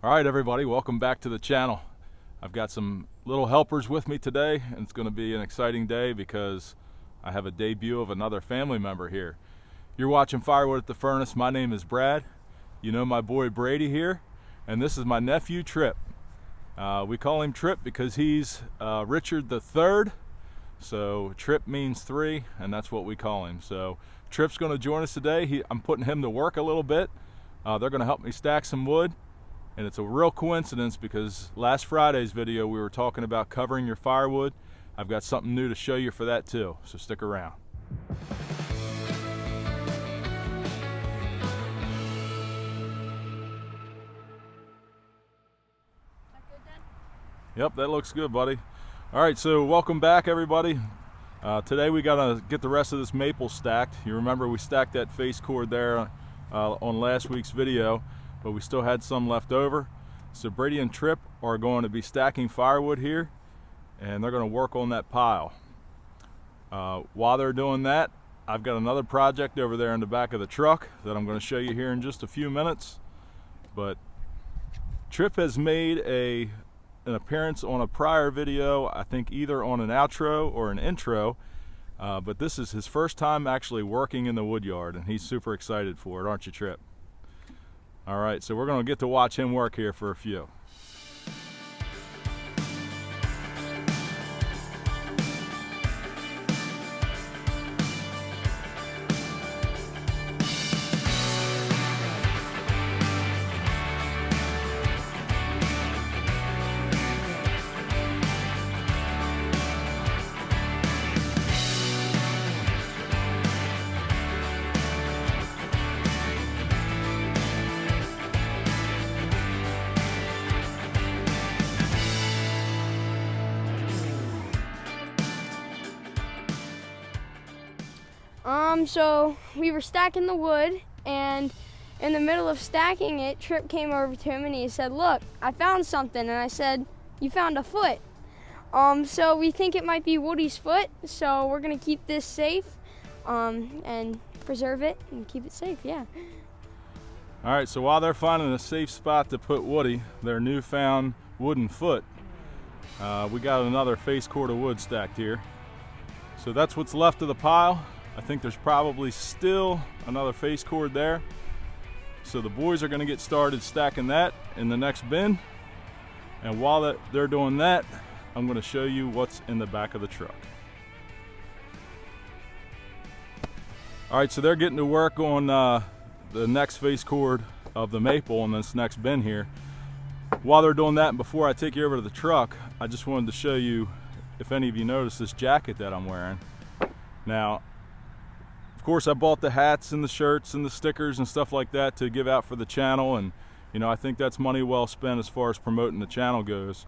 All right, everybody, welcome back to the channel. I've got some little helpers with me today, and it's going to be an exciting day because I have a debut of another family member here. You're watching Firewood at the Furnace. My name is Brad. You know my boy Brady here, and this is my nephew Trip. We call him Trip because he's Richard the Third. So Trip means three, and that's what we call him. So Trip's going to join us today. I'm putting him to work a little bit. They're going to help me stack some wood. And it's a real coincidence because last Friday's video we were talking about covering your firewood. I've got something new to show you for that too, so stick around. Yep, that looks good, buddy. All right, so welcome back, everybody. Today we gotta get the rest of this maple stacked. You remember we stacked that face cord there on last week's video, but we still had some left over. So Brady and Trip are going to be stacking firewood here, and they're going to work on that pile. While they're doing that, I've got another project over there in the back of the truck that I'm going to show you here in just a few minutes. But Trip has made an appearance on a prior video, I think either on an outro or an intro, but this is his first time actually working in the wood yard, and he's super excited for it, aren't you, Trip? All right, so we're going to get to watch him work here for a few. So we were stacking the wood, and in the middle of stacking it, Trip came over to him and he said, "Look, I found something." And I said, "You found a foot." So we think it might be Woody's foot, so we're gonna keep this safe and preserve it and keep it safe, yeah. All right, so while they're finding a safe spot to put Woody, their newfound wooden foot, we got another face cord of wood stacked here. So that's what's left of the pile. I think there's probably still another face cord there. So the boys are gonna get started stacking that in the next bin. And while they're doing that, I'm gonna show you what's in the back of the truck. All right, so they're getting to work on the next face cord of the maple in this next bin here. While they're doing that, and before I take you over to the truck, I just wanted to show you, if any of you noticed, this jacket that I'm wearing. Now, of course, I bought the hats and the shirts and the stickers and stuff like that to give out for the channel, and you know, I think that's money well spent as far as promoting the channel goes.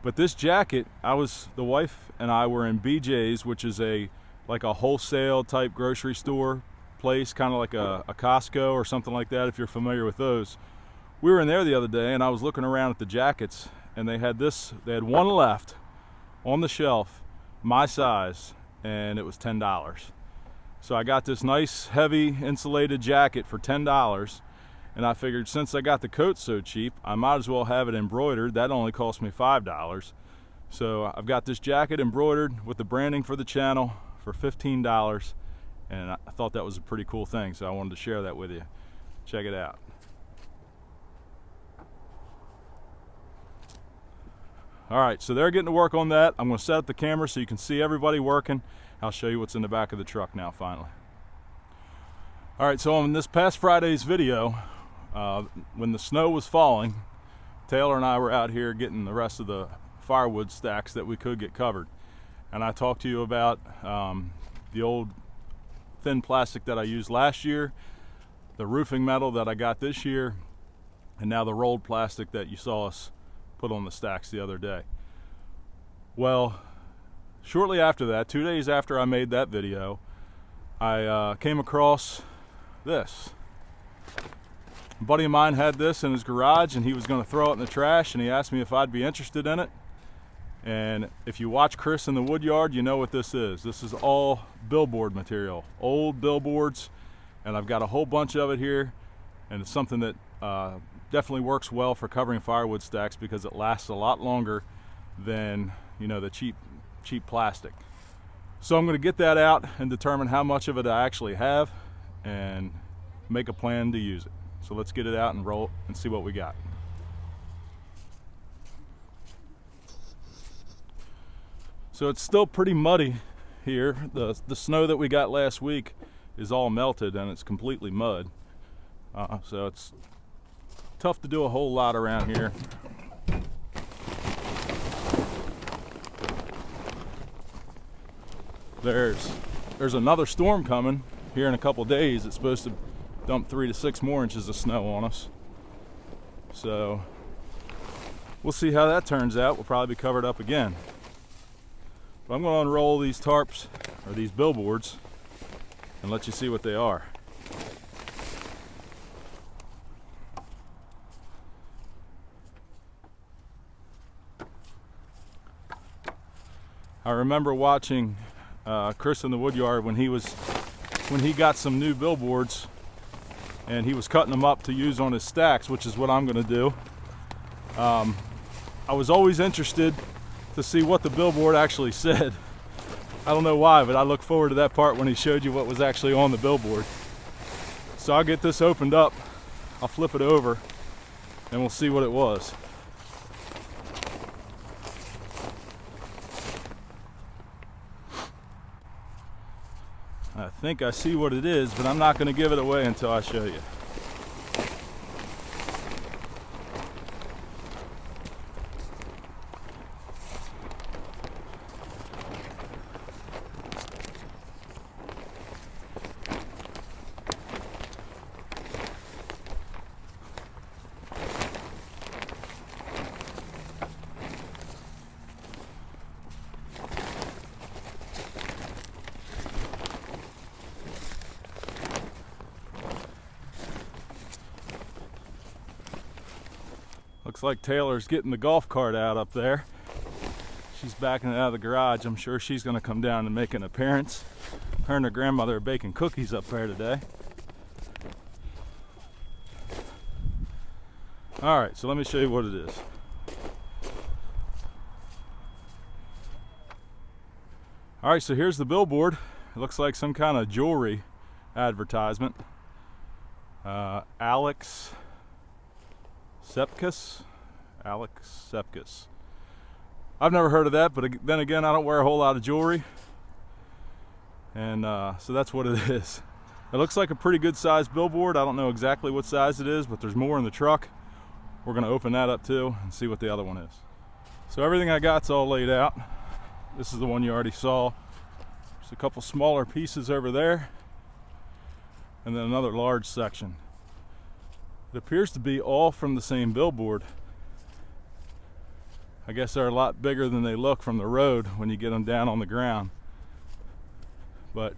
But this jacket, the wife and I were in BJ's, which is like a wholesale type grocery store place, kind of like a Costco or something like that, if you're familiar with those. We were in there the other day, and I was looking around at the jackets, and they had one left on the shelf, my size, and it was $10. So I got this nice heavy insulated jacket for $10, and I figured since I got the coat so cheap, I might as well have it embroidered. That only cost me $5. So I've got this jacket embroidered with the branding for the channel for $15, and I thought that was a pretty cool thing, so I wanted to share that with you. Check it out. All right, so they're getting to work on that. I'm going to set up the camera so you can see everybody working. I'll show you what's in the back of the truck now, finally. All right, so on this past Friday's video, when the snow was falling, Taylor and I were out here getting the rest of the firewood stacks that we could get covered. And I talked to you about the old thin plastic that I used last year, the roofing metal that I got this year, and now the rolled plastic that you saw us put on the stacks the other day. Well, shortly after that, 2 days after I made that video, I came across this. A buddy of mine had this in his garage, and he was going to throw it in the trash, and he asked me if I'd be interested in it. And if you watch Chris in the wood yard, you know what this is. This is all billboard material, old billboards, and I've got a whole bunch of it here, and it's something that definitely works well for covering firewood stacks because it lasts a lot longer than, you know, the cheap plastic. So I'm going to get that out and determine how much of it I actually have and make a plan to use it. So let's get it out and roll and see what we got. So it's still pretty muddy here. The snow that we got last week is all melted and it's completely mud. So it's tough to do a whole lot around here. There's another storm coming here in a couple days. It's supposed to dump 3 to 6 more inches of snow on us. So we'll see how that turns out. We'll probably be covered up again. But I'm going to unroll these tarps, or these billboards, and let you see what they are. I remember watching Chris in the woodyard when he got some new billboards and he was cutting them up to use on his stacks, which is what I'm going to do. I was always interested to see what the billboard actually said. I don't know why, but I look forward to that part when he showed you what was actually on the billboard. So I'll get this opened up, I'll flip it over, and we'll see what it was. I think I see what it is, but I'm not going to give it away until I show you. Looks like Taylor's getting the golf cart out up there. She's backing it out of the garage. I'm sure she's going to come down and make an appearance. Her and her grandmother are baking cookies up there today. All right, so let me show you what it is. All right, so here's the billboard. It looks like some kind of jewelry advertisement. Alex Sepkus. I've never heard of that, but then again, I don't wear a whole lot of jewelry. And so that's what it is. It looks like a pretty good sized billboard. I don't know exactly what size it is, but there's more in the truck. We're gonna open that up too and see what the other one is. So everything I got's all laid out. This is the one you already saw. There's a couple smaller pieces over there, and then another large section. It appears to be all from the same billboard. I guess they're a lot bigger than they look from the road when you get them down on the ground. But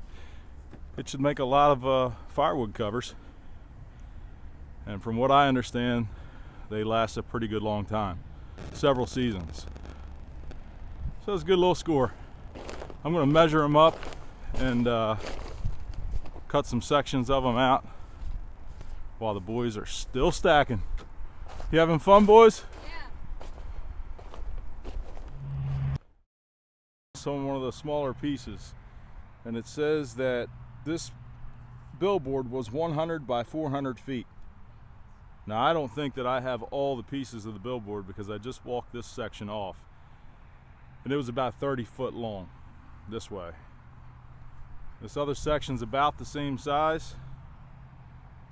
it should make a lot of firewood covers. And from what I understand, they last a pretty good long time. Several seasons. So it's a good little score. I'm going to measure them up and cut some sections of them out while the boys are still stacking. You having fun, boys? Yeah. So one of the smaller pieces, and it says that this billboard was 100 by 400 feet. Now I don't think that I have all the pieces of the billboard because I just walked this section off, and it was about 30 foot long this way. This other section's about the same size,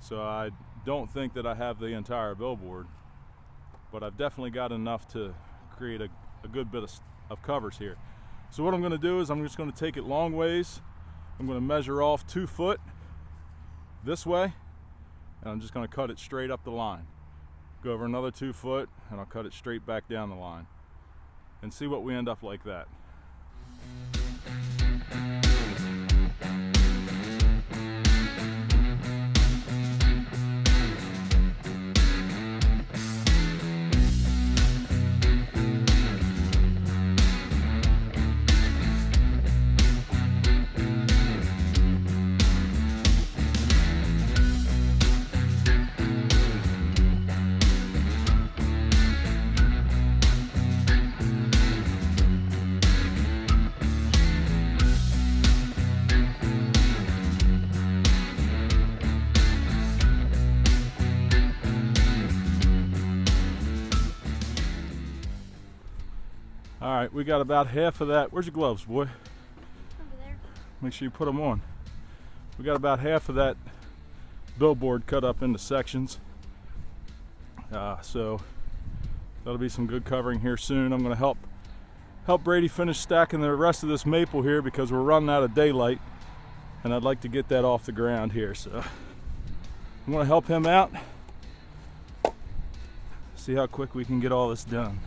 so I don't think that I have the entire billboard, but I've definitely got enough to create a good bit of covers here. So what I'm going to do is I'm just going to take it long ways. I'm going to measure off 2 foot this way, and I'm just going to cut it straight up the line. Go over another 2 foot, and I'll cut it straight back down the line, and see what we end up like that. All right, we got about half of that. Where's your gloves, boy? Over there. Make sure you put them on. We got about half of that billboard cut up into sections. So that'll be some good covering here soon. I'm gonna help Brady finish stacking the rest of this maple here because we're running out of daylight, and I'd like to get that off the ground here. So I'm gonna help him out, see how quick we can get all this done.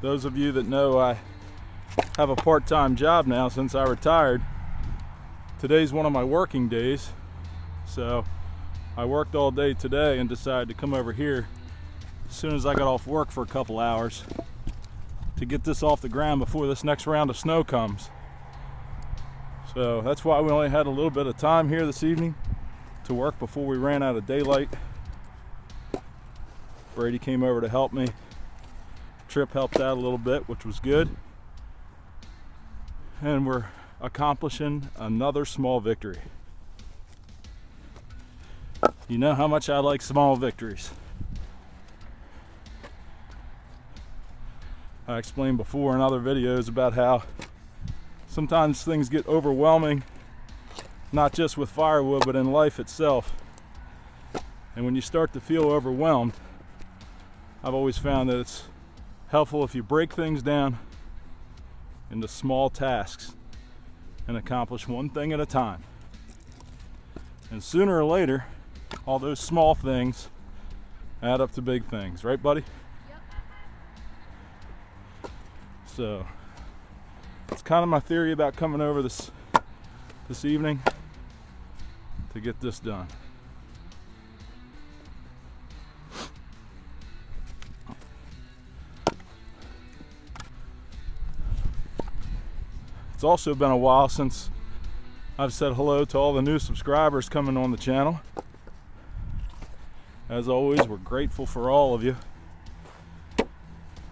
Those of you that know I have a part-time job now since I retired, today's one of my working days. So I worked all day today and decided to come over here as soon as I got off work for a couple hours to get this off the ground before this next round of snow comes. So that's why we only had a little bit of time here this evening to work before we ran out of daylight. Brady came over to help me. Trip helped out a little bit, which was good. And we're accomplishing another small victory. You know how much I like small victories. I explained before in other videos about how sometimes things get overwhelming, not just with firewood, but in life itself. And when you start to feel overwhelmed, I've always found that it's helpful if you break things down into small tasks and accomplish one thing at a time. And sooner or later, all those small things add up to big things, right, buddy? Yep. So it's kind of my theory about coming over this evening to get this done. It's also been a while since I've said hello to all the new subscribers coming on the channel. As always, we're grateful for all of you.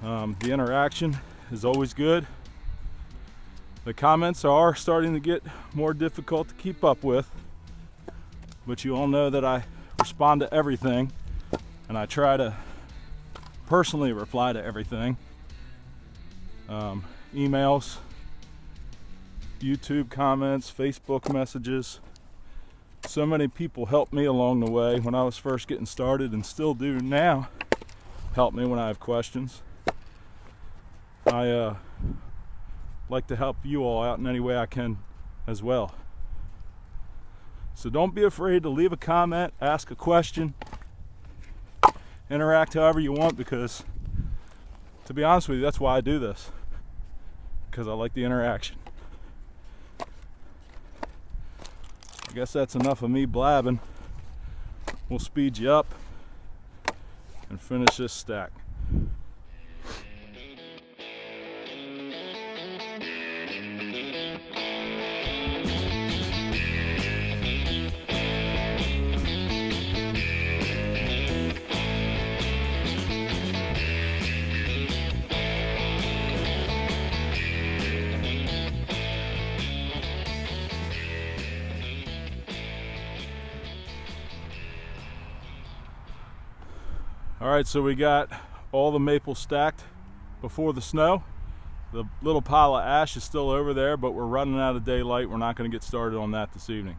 The interaction is always good. The comments are starting to get more difficult to keep up with, but you all know that I respond to everything, and I try to personally reply to everything. Emails, YouTube comments, Facebook messages. So many people helped me along the way when I was first getting started, and still do now help me when I have questions. I like to help you all out in any way I can as well. So don't be afraid to leave a comment, ask a question, interact however you want, because to be honest with you, that's why I do this, because I like the interaction. I guess that's enough of me blabbing. We'll speed you up and finish this stack. All right, so we got all the maple stacked before the snow. The little pile of ash is still over there, but we're running out of daylight. We're not going to get started on that this evening.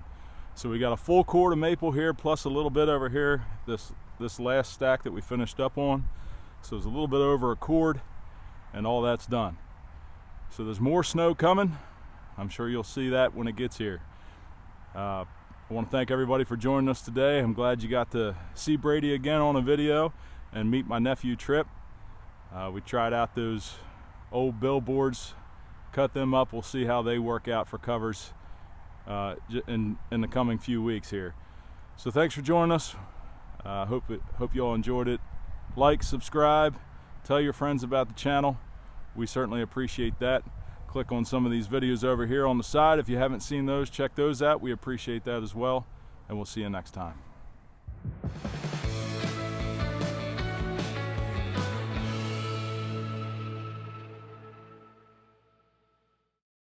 So we got a full cord of maple here, plus a little bit over here, this last stack that we finished up on. So there's a little bit over a cord, and all that's done. So there's more snow coming. I'm sure you'll see that when it gets here. I want to thank everybody for joining us today. I'm glad you got to see Brady again on a video and meet my nephew Trip. We tried out those old billboards, cut them up. We'll see how they work out for covers in the coming few weeks here. So thanks for joining us. Hope you all enjoyed it. Like, subscribe, tell your friends about the channel. We certainly appreciate that. Click on some of these videos over here on the side. If you haven't seen those, check those out. We appreciate that as well, and we'll see you next time.